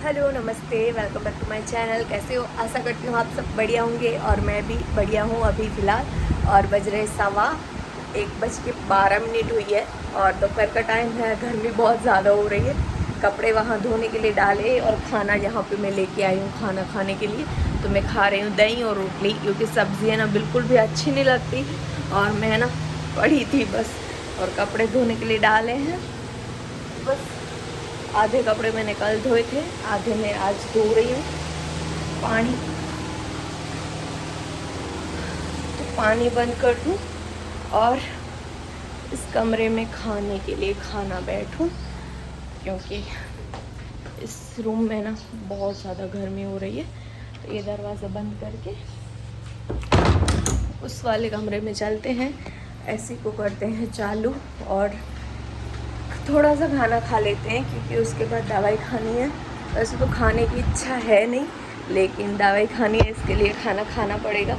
Hello नमस्ते, welcome back to my channel. कैसे हो? आशा करती हूँ आप सब बढ़िया होंगे और मैं भी बढ़िया हूँ अभी फ़िलहाल। और बज रहे 1:12 हुई है और दोपहर का टाइम है। गर्मी बहुत ज़्यादा हो रही है। कपड़े वहाँ धोने के लिए डाले और खाना यहाँ पे मैं लेके आई हूँ खाना खाने के लिए। तो मैं खा रही हूँ दही और रोटली, क्योंकि सब्ज़ी है ना बिल्कुल भी अच्छी नहीं लगती। और मैं ना पड़ी थी बस, और कपड़े धोने के लिए डाले हैं बस। आधे कपड़े मैंने कल धोए थे, आधे मैं आज धो रही हूँ। पानी तो पानी बंद कर दूँ और इस कमरे में खाने के लिए खाना बैठूँ, क्योंकि इस रूम में ना बहुत ज़्यादा गर्मी हो रही है। तो ये दरवाज़ा बंद करके उस वाले कमरे में चलते हैं, एसी को करते हैं चालू और थोड़ा सा खाना खा लेते हैं, क्योंकि उसके बाद दवाई खानी है। वैसे तो खाने की इच्छा है नहीं, लेकिन दवाई खानी है, इसके लिए खाना खाना पड़ेगा।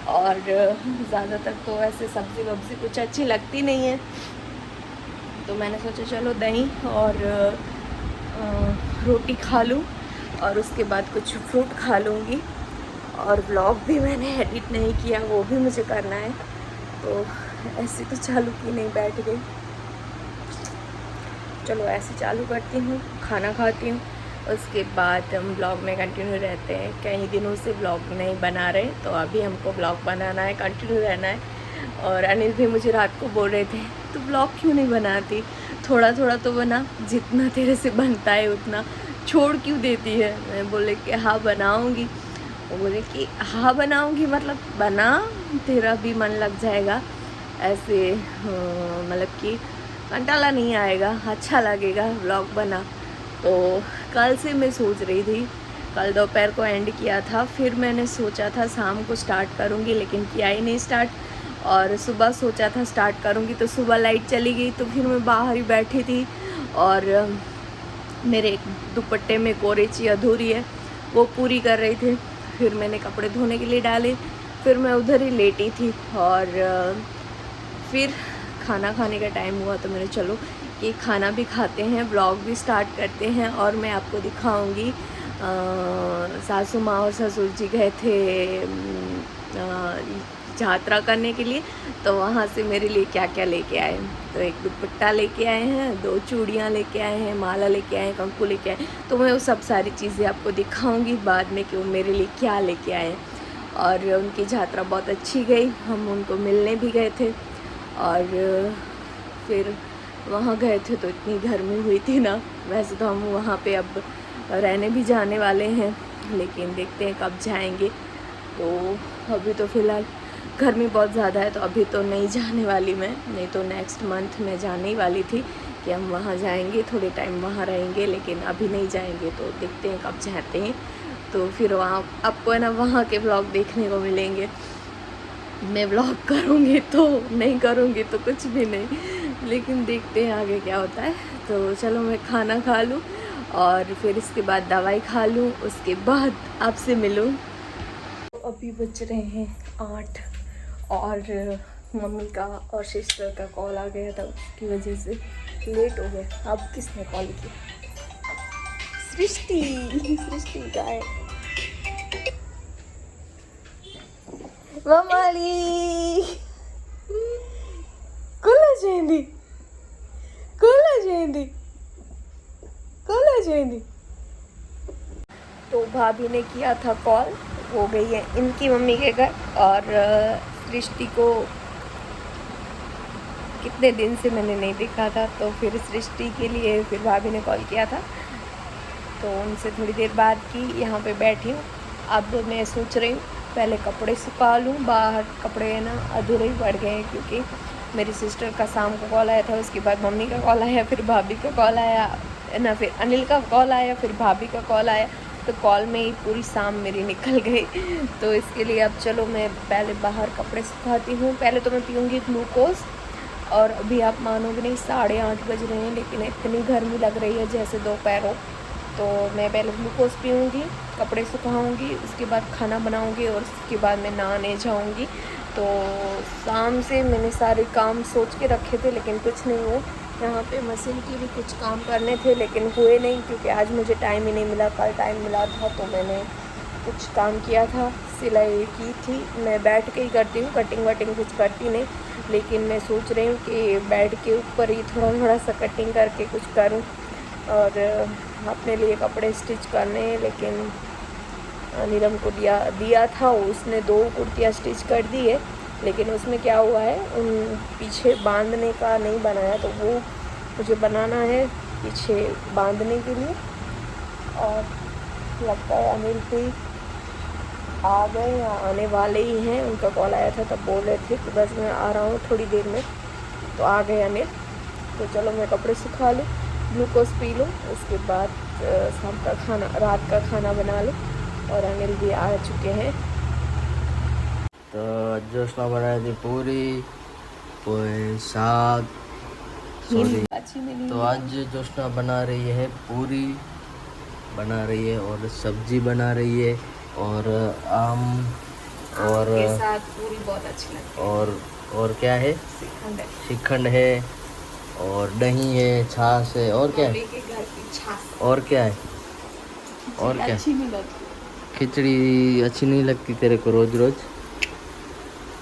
और ज़्यादातर तो ऐसे सब्ज़ी वब्ज़ी कुछ अच्छी लगती नहीं है, तो मैंने सोचा चलो दही और रोटी खा लूँ और उसके बाद कुछ फ्रूट खा लूँगी। और व्लॉग भी मैंने एडिट नहीं किया, वो भी मुझे करना है, तो ऐसे तो चालू की नहीं, बैठ गई। चलो ऐसे चालू करती हूँ, खाना खाती हूँ, उसके बाद हम ब्लॉग में कंटिन्यू रहते हैं। कई दिनों से ब्लॉग नहीं बना रहे, तो अभी हमको ब्लॉग बनाना है, कंटिन्यू रहना है। और अनिल भी मुझे रात को बोल रहे थे तो ब्लॉग क्यों नहीं बनाती, थोड़ा थोड़ा तो बना, जितना तेरे से बनता है उतना, छोड़ क्यों देती है। मैं बोले कि हाँ बनाऊँगी। वो बोले कि हाँ बनाऊँगी मतलब बना, तेरा भी मन लग जाएगा ऐसे, मतलब कि कंटाला नहीं आएगा, अच्छा लगेगा व्लॉग बना। तो कल से मैं सोच रही थी, कल दोपहर को एंड किया था, फिर मैंने सोचा था शाम को स्टार्ट करूँगी, लेकिन किया ही नहीं स्टार्ट। और सुबह सोचा था स्टार्ट करूँगी, तो सुबह लाइट चली गई, तो फिर मैं बाहर ही बैठी थी। और मेरे दुपट्टे में कोरेची अधूरी है, वो पूरी कर रही थी। फिर मैंने कपड़े धोने के लिए डाले, फिर मैं उधर ही लेटी थी। और फिर खाना खाने का टाइम हुआ, तो मैंने चलो कि खाना भी खाते हैं, व्लॉग भी स्टार्ट करते हैं। और मैं आपको दिखाऊंगी सासू माँ और ससुर जी गए थे यात्रा करने के लिए, तो वहाँ से मेरे लिए क्या क्या लेके आए। तो एक दुपट्टा लेके आए हैं, 2 चूड़ियाँ लेके आए हैं, माला लेके आए हैं, कंकु लेके आए। तो मैं वो सब सारी चीज़ें आपको दिखाऊंगी बाद में कि वो मेरे लिए क्या लेके आए। और उनकी यात्रा बहुत अच्छी गई, हम उनको मिलने भी गए थे। और फिर वहाँ गए थे तो इतनी गर्मी हुई थी ना। वैसे तो हम वहाँ पे अब रहने भी जाने वाले हैं, लेकिन देखते हैं कब जाएंगे। तो अभी तो फ़िलहाल गर्मी बहुत ज़्यादा है, तो अभी तो नहीं जाने वाली मैं, नहीं तो नेक्स्ट मंथ में जाने ही वाली थी कि हम वहाँ जाएंगे, थोड़े टाइम वहाँ रहेंगे, लेकिन अभी नहीं जाएंगे। तो देखते हैं कब जाते हैं। तो फिर वहाँ आपको है ना वहाँ के व्लॉग देखने को मिलेंगे। मैं व्लॉग करूँगी तो, नहीं करूँगी तो कुछ भी नहीं, लेकिन देखते हैं आगे क्या होता है। तो चलो मैं खाना खा लूँ और फिर इसके बाद दवाई खा लूँ, उसके बाद आपसे मिलूँ। तो अभी बज रहे हैं 8 और मम्मी का और सिस्टर का कॉल आ गया था, उसकी वजह से लेट हो गया। अब किसने कॉल किया? सृष्टि का है। ममाली कुला जयंती, कुला जयंती, कुला जयंती। तो भाभी ने किया था कॉल, हो गई है इनकी मम्मी के घर। और सृष्टि को कितने दिन से मैंने नहीं देखा था, तो फिर सृष्टि के लिए फिर भाभी ने कॉल किया था। तो उनसे थोड़ी देर बाद की यहाँ पे बैठी हूँ। अब मैं सोच रही हूँ पहले कपड़े सुखा लूँ, बाहर कपड़े ना अधूरे ही पड़ गए हैं, क्योंकि मेरी सिस्टर का शाम को कॉल आया था, उसके बाद मम्मी का कॉल आया, फिर भाभी का कॉल आया ना, फिर अनिल का कॉल आया, फिर भाभी का कॉल आया। तो कॉल में ही पूरी शाम मेरी निकल गई। तो इसके लिए अब चलो मैं पहले बाहर कपड़े सुखाती हूँ। पहले तो मैं पीऊँगी ग्लूकोज़। और अभी आप मानोगे नहीं, 8:30 बज रहे हैं, लेकिन इतनी गर्मी लग रही है जैसे दोपहर हो। तो मैं पहले ग्लूकोज़ पीऊँगी, कपड़े सुखाऊँगी, उसके बाद खाना बनाऊँगी और उसके बाद मैं नहाने जाऊँगी। तो शाम से मैंने सारे काम सोच के रखे थे, लेकिन कुछ नहीं हुए। यहाँ पे मशीन की भी कुछ काम करने थे लेकिन हुए नहीं, क्योंकि आज मुझे टाइम ही नहीं मिला। कल टाइम मिला था तो मैंने कुछ काम किया था, सिलाई की थी। मैं बैठ के ही करती हूँ, कटिंग वटिंग कुछ करती नहीं, लेकिन मैं सोच रही हूँ कि बेड के ऊपर ही थोड़ा थोड़ा सा कटिंग करके कुछ करूँ और अपने लिए कपड़े स्टिच करने हैं। लेकिन नीलम को दिया था, उसने 2 कुर्तियाँ स्टिच कर दी है, लेकिन उसमें क्या हुआ है, उन पीछे बांधने का नहीं बनाया, तो वो मुझे बनाना है पीछे बांधने के लिए। और लगता है अनिल भी आ गए या आने वाले ही हैं, उनका कॉल आया था तब बोल रहे थे कि बस मैं आ रहा हूँ थोड़ी देर में, तो आ गए अनिल। तो चलो मैं कपड़े सुखा लूँ, ग्लूकोज पी लूँ, उसके बाद शाम का खाना, रात का खाना बना लूँ। और अनिल भी आ चुके हैं। तो जोशना बनाई थी पूरी, कोई साग, सॉरी। तो आज जोशना बना रही है पूरी बना रही है और सब्जी बना रही है और आम और के साथ पूरी बहुत अच्छी लगती है। और क्या है, श्रीखंड है और दही है, छाछ है, और क्या है, के घर की छाछ और क्या है, और क्या, अच्छी नहीं लगती, खिचड़ी अच्छी नहीं लगती तेरे को रोज रोज?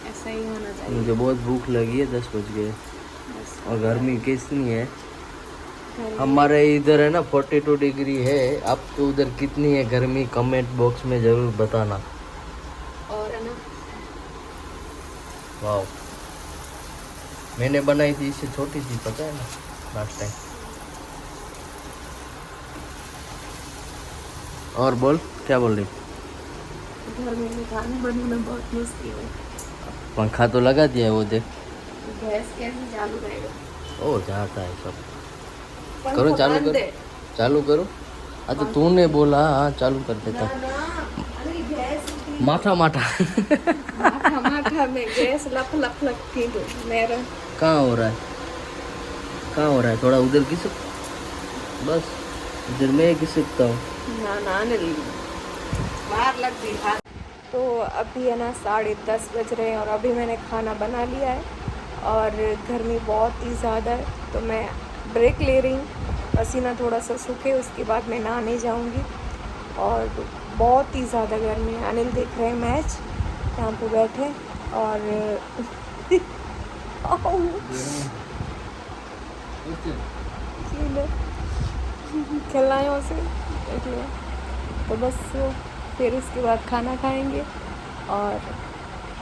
ऐसा ही होना चाहिए। मुझे बहुत भूख लगी है, 10 बज गए और गर्मी कितनी है। हमारे इधर है ना 42 डिग्री है, अब तो उधर कितनी है गर्मी, कमेंट बॉक्स में जरूर बताना। और है ना, वाह, मैंने बनाई थी इससे छोटी सी, पता है ना, लास्ट टाइम। और बोल, क्या बोल रही? घर में खाना बनाना बहुत मुश्किल है। पंखा तो लगा दिया है वो, देख। गैस कैसे चालू रहेगा? ओ जाता है सब। पंखा करो, चालू बंद करो, है। चालू करो। अच्छा तूने बोला, हाँ चालू कर देता। अरे गैस माठा माठा माठा माठा में गैस लप लप लगती है मेरा। कहाँ हो रहा है, कहाँ हो रहा है? थोड़ा उधर किस, बस इधर मैं किस सकता हूँ। ना नहीं, बाहर लग गई हाथ। तो अभी है ना 10:30 बज रहे हैं और अभी मैंने खाना बना लिया है और गर्मी बहुत ही ज़्यादा है, तो मैं ब्रेक ले रही हूँ, पसीना थोड़ा सा सूखे, उसके बाद मैं नहाने जाऊँगी। और बहुत ही ज़्यादा गर्मी है। अनिल देख रहे हैं मैच यहाँ पे बैठे और खेलना है उसे, देख लो। तो बस फिर उसके बाद खाना खाएंगे और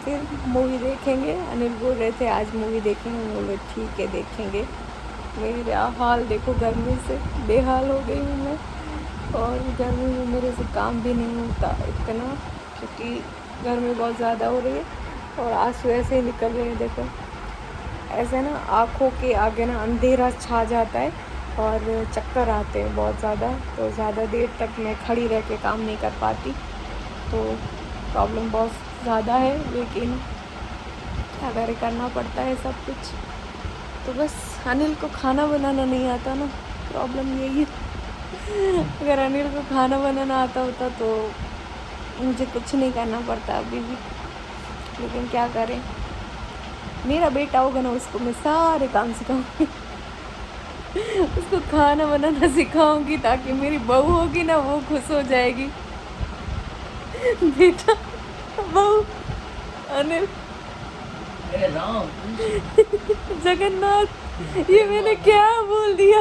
फिर मूवी देखेंगे। अनिल बोल रहे थे आज मूवी देखेंगे, बोले ठीक है देखेंगे। मेरा हाल देखो, गर्मी से बेहाल हो गई हूँ मैं, और गर्मी में मेरे से काम भी नहीं होता इतना, क्योंकि गर्मी बहुत ज़्यादा हो रही है और आंसू ऐसे ही निकल रहे हैं। देखो ऐसे ना आँखों के आगे ना अंधेरा छा जाता है और चक्कर आते हैं बहुत ज़्यादा, तो ज़्यादा देर तक मैं खड़ी रह के काम नहीं कर पाती, तो प्रॉब्लम बहुत ज़्यादा है। लेकिन क्या करे, करना पड़ता है सब कुछ। तो बस अनिल को खाना बनाना नहीं आता ना, प्रॉब्लम यही है। अगर अनिल को खाना बनाना आता होता तो मुझे कुछ नहीं करना पड़ता अभी भी, लेकिन क्या करें, मेरा बेटा होगा ना उसको मैं सारे काम सिखाऊंगी। उसको खाना बनाना सिखाऊंगी ताकि मेरी बहू होगी ना वो खुश हो जाएगी। बेटा बहू अनिल जगन्नाथ, ये मैंने क्या बोल दिया,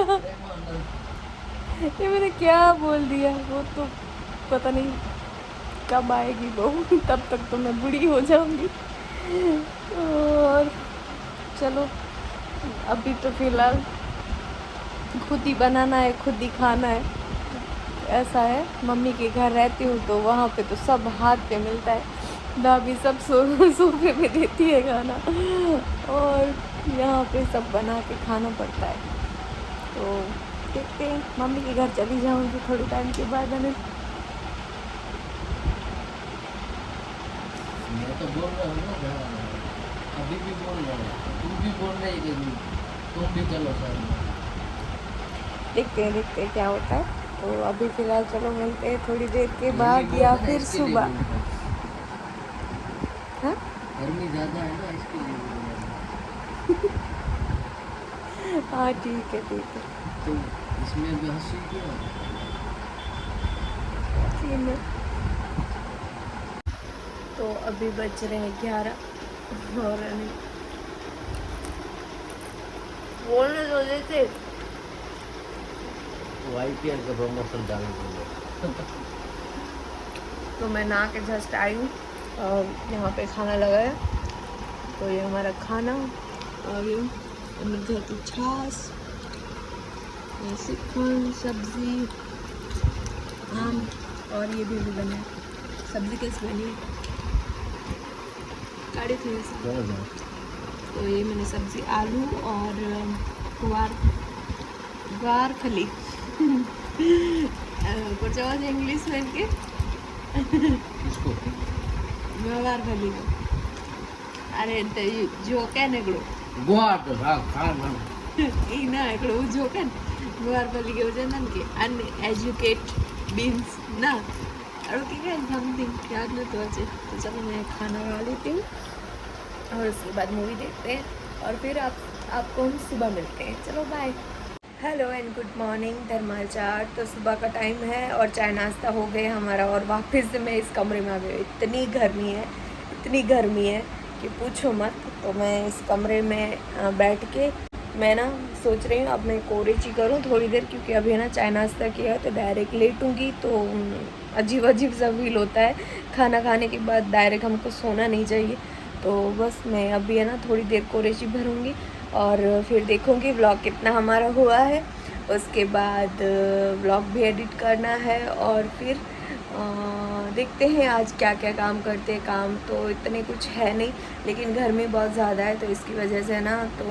ये मैंने क्या बोल दिया। वो तो पता नहीं कब आएगी बहू, तब तक तो मैं बूढ़ी हो जाऊंगी। और चलो अभी तो फिलहाल खुद ही बनाना है, खुद ही खाना है, ऐसा है। मम्मी के घर रहती हूँ तो वहाँ पे तो सब हाथ पे मिलता है, भाभी सब सोफे पे देती है खाना, और यहाँ पे सब बना के खाना पड़ता है। तो देखते हैं, मम्मी के घर चली जाऊँगी थोड़ी टाइम के बाद। मैं तो बोल रहा हूँ ना, अभी भी बोल रहा हूँ, तुम भी बोल रही कि तुम भी चलो सर। देखते हैं क्या होता है। तो अभी फ़िलहाल चलो मिलते हैं थोड़ी देर के बाद या फिर सुबह। हाँ गर्मी ज़्यादा है ना, इसके लिए। हाँ ठीक है ठीक है। तो इसमें भी हंसी क्यों? सीन है। तो अभी बज रहे हैं 11 और बोलने दो देते तो IPL का प्रमोशन चालू कर दो। तो मैं नहा के जस्ट आई हूँ और यहाँ पे खाना लगाया। तो ये हमारा खाना और ये घर की छाछ, सिक्खन, सब्जी, आम और ये भी बना। सब्जी कैसे बनी? काढ़ी थी वैसे। तो ये मैंने सब्जी आलू और ग्वार फली कुछ और इंग्लिश में के किसको? ग्वार फली को अरे जो क्या निकलो गोवा तो खाना ना एकड़ो जो क्या ग्वार फली के वजह ना के अनएजुकेट बीन्स ना और क्या समथिंग याद नहीं तो अच्छे। तो चलो मैं खाना खा लेती हूँ और उसके बाद मूवी देखते हैं और फिर आपको हम सुबह मिलते हैं। चलो bye. Hello and good morning धर्माल चाट। तो सुबह का टाइम है और चाय नाश्ता हो गया हमारा और वापस से मैं इस कमरे में आ गई। इतनी गर्मी है कि पूछो मत। तो मैं इस कमरे में बैठ के मैं ना सोच रही हूँ अब मैं कोरेची करूँ थोड़ी देर, क्योंकि अभी है ना चाय नाश्ता किया है तो डायरेक्ट लेटूँगी तो अजीब सा फील होता है। खाना खाने के बाद डायरेक्ट हमको सोना नहीं चाहिए। तो बस मैं अभी है ना थोड़ी देर कोरेची भरूँगी और फिर देखूँगी व्लॉग कितना हमारा हुआ है। उसके बाद व्लॉग भी एडिट करना है और फिर देखते हैं आज क्या क्या काम करते हैं। काम तो इतने कुछ है नहीं लेकिन गर्मी बहुत ज़्यादा है तो इसकी वजह से ना तो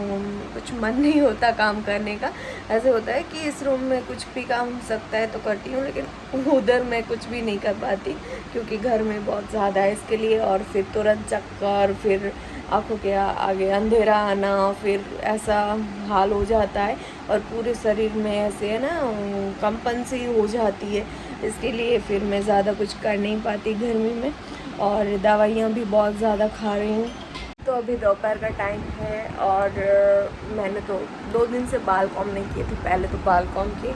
कुछ मन नहीं होता काम करने का। ऐसे होता है कि इस रूम में कुछ भी काम हो सकता है तो करती हूँ, लेकिन उधर मैं कुछ भी नहीं कर पाती क्योंकि घर में बहुत ज़्यादा है इसके लिए। और फिर तुरंत चक्कर, फिर आँखों के आगे अंधेरा आना, फिर ऐसा हाल हो जाता है और पूरे शरीर में ऐसे है ना कंपन सी हो जाती है। इसके लिए फिर मैं ज़्यादा कुछ कर नहीं पाती गर्मी में और दवाइयाँ भी बहुत ज़्यादा खा रही हूँ। तो अभी दोपहर का टाइम है और मैंने तो 2 दिन से बाल कॉम नहीं किए थे। पहले तो बाल कॉम किए,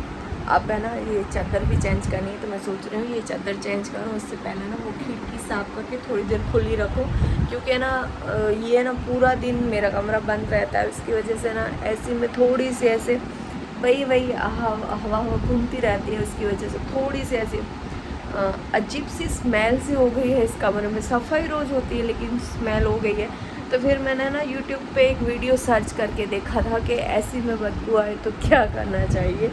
अब है ना ये चादर भी चेंज करनी है तो मैं सोच रही हूँ ये चादर चेंज करूँ उससे पहले ना वो खिड़की साफ़ करके थोड़ी देर खुली रखूँ, क्योंकि ना ये ना पूरा दिन मेरा कमरा बंद रहता है। उसकी वजह से ना ऐसी में थोड़ी सी ऐसे वही हवा घूमती रहती है। उसकी वजह से थोड़ी सी ऐसी अजीब सी स्मेल सी हो गई है इस कमरे में। सफाई रोज़ होती है लेकिन स्मेल हो गई है। तो फिर मैंने ना यूट्यूब पे एक वीडियो सर्च करके देखा था कि ऐसी में बदबू आए तो क्या करना चाहिए,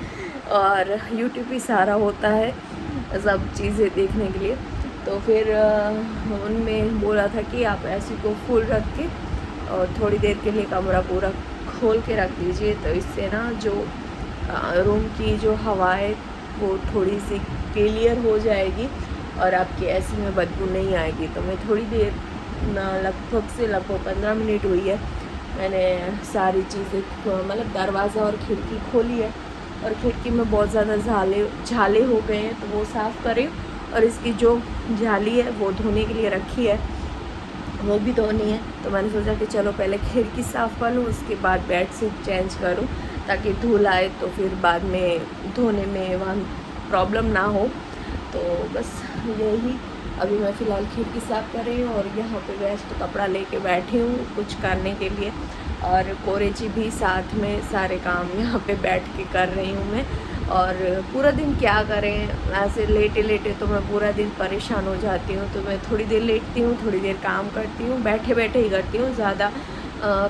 और यूट्यूब ही सारा होता है सब चीज़ें देखने के लिए। तो फिर उनमें बोला था कि आप ऐसी को फुल रख के और थोड़ी देर के लिए कमरा पूरा खोल के रख दीजिए, तो इससे ना जो रूम की जो हवा है वो थोड़ी सी क्लियर हो जाएगी और आपकी ऐसी में बदबू नहीं आएगी। तो मैं थोड़ी देर लगभग 15 मिनट हुई है मैंने सारी चीज़ें मतलब दरवाज़ा और खिड़की खोली है और खिड़की में बहुत ज़्यादा झाले हो गए हैं तो वो साफ़ करें और इसकी जो जाली है वो धोने के लिए रखी है वो भी धोनी है। तो मैंने सोचा कि चलो पहले खिड़की साफ़ कर लूँ उसके बाद बेडशीट चेंज करूँ ताकि धूल आए तो फिर बाद में धोने में वहाँ प्रॉब्लम ना हो। तो बस यही अभी मैं फ़िलहाल खिड़की साफ़ कर रही हूँ और यहाँ पे वेस्ट कपड़ा लेके बैठी हूँ कुछ करने के लिए और कोरेची भी साथ में सारे काम यहाँ पे बैठ के कर रही हूँ मैं। और पूरा दिन क्या करें, ऐसे लेटे लेटे तो मैं पूरा दिन परेशान हो जाती हूँ। तो मैं थोड़ी देर लेटती हूँ, थोड़ी देर काम करती हूँ, बैठे बैठे ही करती हूँ, ज़्यादा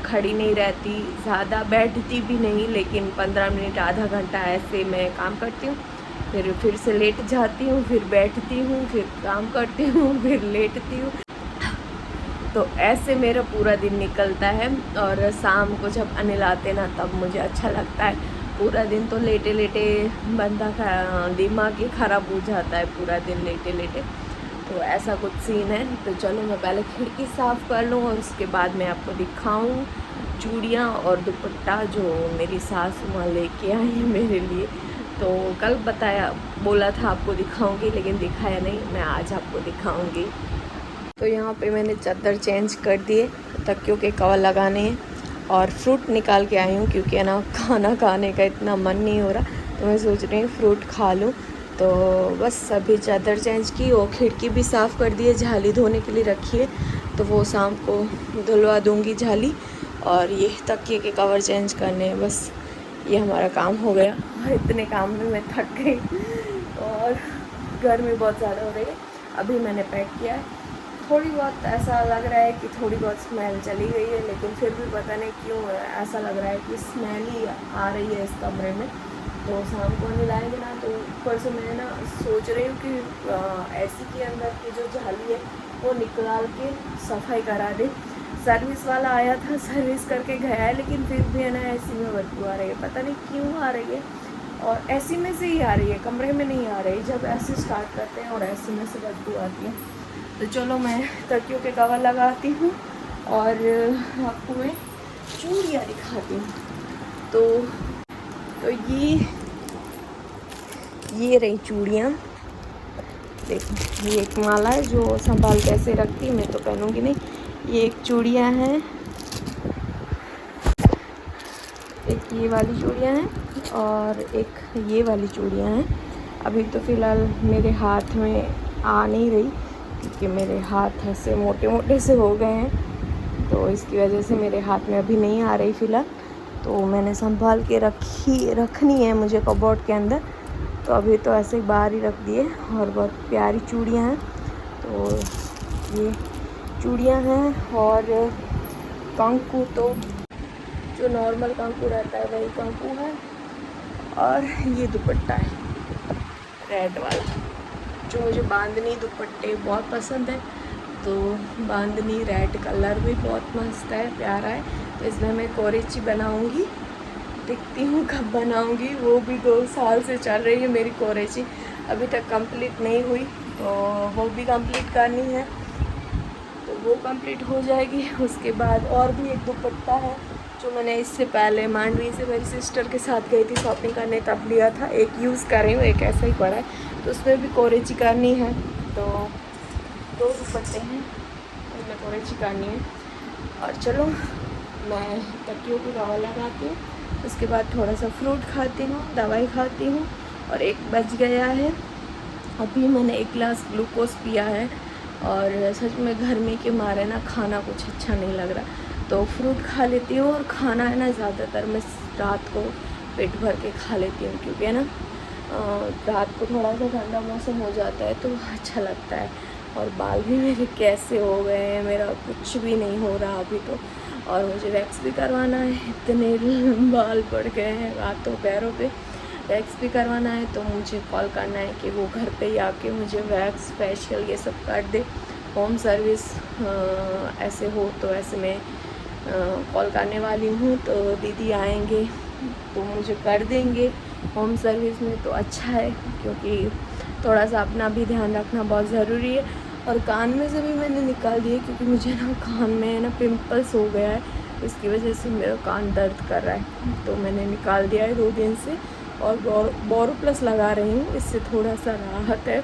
खड़ी नहीं रहती, ज़्यादा बैठती भी नहीं, लेकिन 15 मिनट आधा घंटा ऐसे मैं काम करती हूँ, फिर से लेट जाती हूँ, फिर बैठती हूँ, फिर काम करती हूँ, फिर लेटती हूँ। तो ऐसे मेरा पूरा दिन निकलता है और शाम को जब अनिल आते ना तब मुझे अच्छा लगता है। पूरा दिन तो लेटे लेटे बंदा का दिमाग ही ख़राब हो जाता है पूरा दिन लेटे लेटे। तो ऐसा कुछ सीन है। तो चलो मैं पहले खिड़की साफ़ कर लूँ और उसके बाद मैं आपको दिखाऊँ चूड़ियाँ और दुपट्टा जो मेरी सास माँ लेके आई है मेरे लिए। तो कल बोला था आपको दिखाऊंगी लेकिन दिखाया नहीं, मैं आज आपको दिखाऊंगी। तो यहाँ पे मैंने चादर चेंज कर दिए, तकियों के कवर लगाने हैं और फ्रूट निकाल के आई हूँ क्योंकि है ना खाना खाने का इतना मन नहीं हो रहा, तो मैं सोच रही हूँ फ्रूट खा लूँ। तो बस अभी चादर चेंज की और खिड़की भी साफ़ कर दी है, झाली धोने के लिए रखी है, तो वो शाम को धुलवा दूँगी झाली। और ये तकिए के कवर चेंज करने हैं, बस ये हमारा काम हो गया। और इतने काम में मैं थक गई और गर्मी बहुत ज़्यादा हो रही है। अभी मैंने पैक किया है, थोड़ी बहुत ऐसा लग रहा है कि थोड़ी बहुत स्मेल चली गई है, लेकिन फिर भी पता नहीं क्यों ऐसा लग रहा है कि स्मेल ही आ रही है इस कमरे में। तो शाम को मिलाएंगे ना, तो ऊपर से मैं ना सोच रही हूँ कि एसी के अंदर की जो झाली है वो निकाल के सफाई करा दे। सर्विस वाला आया था, सर्विस करके गया है, लेकिन फिर भी है ना एसी में बदबू आ रही है, पता नहीं क्यों आ रही है। और एसी में से ही आ रही है, कमरे में नहीं आ रही। जब एसी स्टार्ट करते हैं और एसी में से बदबू आती है। तो चलो मैं तकियों के कवर लगाती हूँ और आपको मैं चूड़ियाँ दिखाती हूँ। तो ये रही चूड़ियाँ, देखो ये एक माला है जो संभाल कैसे रखती, मैं तो पहनूंगी नहीं। ये एक चूड़ियाँ हैं, एक ये वाली चूड़ियाँ हैं और एक ये वाली चूड़ियाँ हैं। अभी तो फ़िलहाल मेरे हाथ में आ नहीं रही क्योंकि मेरे हाथ ऐसे मोटे मोटे से हो गए हैं, तो इसकी वजह से मेरे हाथ में अभी नहीं आ रही फ़िलहाल। तो मैंने संभाल के रखनी है मुझे कबोर्ड के अंदर, तो अभी तो ऐसे ही बाहर ही रख दिए। और बहुत प्यारी चूड़ियाँ हैं, तो ये चूड़ियाँ हैं। और कंकु तो जो नॉर्मल कंकु रहता है वही कंकु है। और ये दुपट्टा है रेड वाला, जो मुझे बांधनी दुपट्टे बहुत पसंद है, तो बांधनी रेड कलर भी बहुत मस्त है, प्यारा है। तो इसमें मैं कोरेची बनाऊंगी, देखती हूँ कब बनाऊंगी। वो भी 2 साल से चल रही है मेरी कोरेची, अभी तक कंप्लीट नहीं हुई, तो वो भी कंप्लीट करनी है। तो वो कंप्लीट हो जाएगी, उसके बाद और भी एक दुपट्टा है जो मैंने इससे पहले मांडवी से मेरी सिस्टर के साथ गई थी शॉपिंग करने, तब लिया था। एक यूज़ कर रही हूँ, एक ऐसा ही पड़ा है, तो उसमें भी कोरेची करनी है। तो 2 दुपट्टे हैं, उनमें कोरेची करनी है। और चलो मैं तकियों की कवर लगाती हूँ, उसके बाद थोड़ा सा फ्रूट खाती हूँ, दवाई खाती हूँ। और 1 बज गया है, अभी मैंने 1 गिलास ग्लूकोज पिया है। और सच में गर्मी के मारे ना खाना कुछ अच्छा नहीं लग रहा, तो फ्रूट खा लेती हूँ। और खाना है ना ज़्यादातर मैं रात को पेट भर के खा लेती हूँ, क्योंकि है ना रात को थोड़ा सा ठंडा मौसम हो जाता है तो अच्छा लगता है। और बाल भी मेरे कैसे हो गए हैं, मेरा कुछ भी नहीं हो रहा अभी तो। और मुझे वैक्स भी करवाना है, इतने बाल पड़ गए हैं हाथों पैरों पे, वैक्स भी करवाना है। तो मुझे कॉल करना है कि वो घर पे ही आके मुझे वैक्स फेशियल ये सब कर दे। होम सर्विस ऐसे हो तो ऐसे में कॉल करने वाली हूँ, तो दीदी आएंगे तो मुझे कर देंगे होम सर्विस में, तो अच्छा है, क्योंकि थोड़ा सा अपना भी ध्यान रखना बहुत ज़रूरी है। और कान में से भी मैंने निकाल दिए, क्योंकि मुझे ना कान में ना पिंपल्स हो गया है, इसकी वजह से मेरा कान दर्द कर रहा है, तो मैंने निकाल दिया है 2 दिन से। और बोरोप्लस लगा रही हूँ, इससे थोड़ा सा राहत है,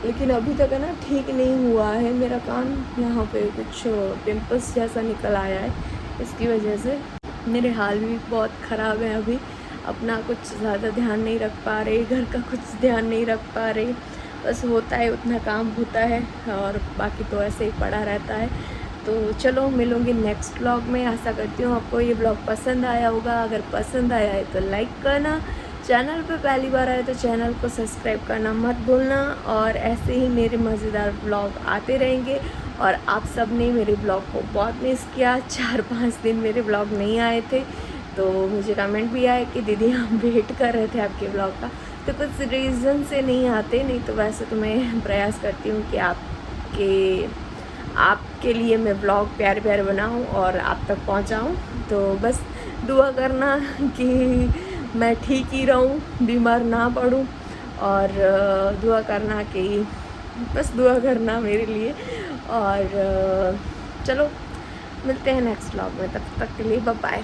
लेकिन अभी तक है ना ठीक नहीं हुआ है मेरा कान। यहाँ पे कुछ पिंपल्स जैसा निकल आया है, इसकी वजह से मेरे हाल भी बहुत ख़राब है। अभी अपना कुछ ज़्यादा ध्यान नहीं रख पा रही, घर का कुछ ध्यान नहीं रख पा रही, बस होता है उतना काम होता है और बाकी तो ऐसे ही पड़ा रहता है। तो चलो मिलूँगी नेक्स्ट ब्लॉग में। आशा करती हूँ आपको ये ब्लॉग पसंद आया होगा, अगर पसंद आया है तो लाइक करना, चैनल पे पहली बार आए तो चैनल को सब्सक्राइब करना मत भूलना। और ऐसे ही मेरे मज़ेदार ब्लॉग आते रहेंगे। और आप सब ने मेरे ब्लॉग को बहुत मिस किया, 4-5 दिन मेरे ब्लॉग नहीं आए थे, तो मुझे कमेंट भी आए कि दीदी हम वेट कर रहे थे आपके ब्लॉग का, तो कुछ रीज़न से नहीं आते, नहीं तो वैसे तो मैं प्रयास करती हूँ कि आपके लिए मैं ब्लॉग प्यारे प्यारे बनाऊँ और आप तक पहुँचाऊँ। तो बस दुआ करना कि मैं ठीक ही रहूँ, बीमार ना पड़ूँ, और दुआ करना कि बस दुआ करना मेरे लिए। और चलो मिलते हैं नेक्स्ट व्लॉग में, तब तक के लिए बाय बाय।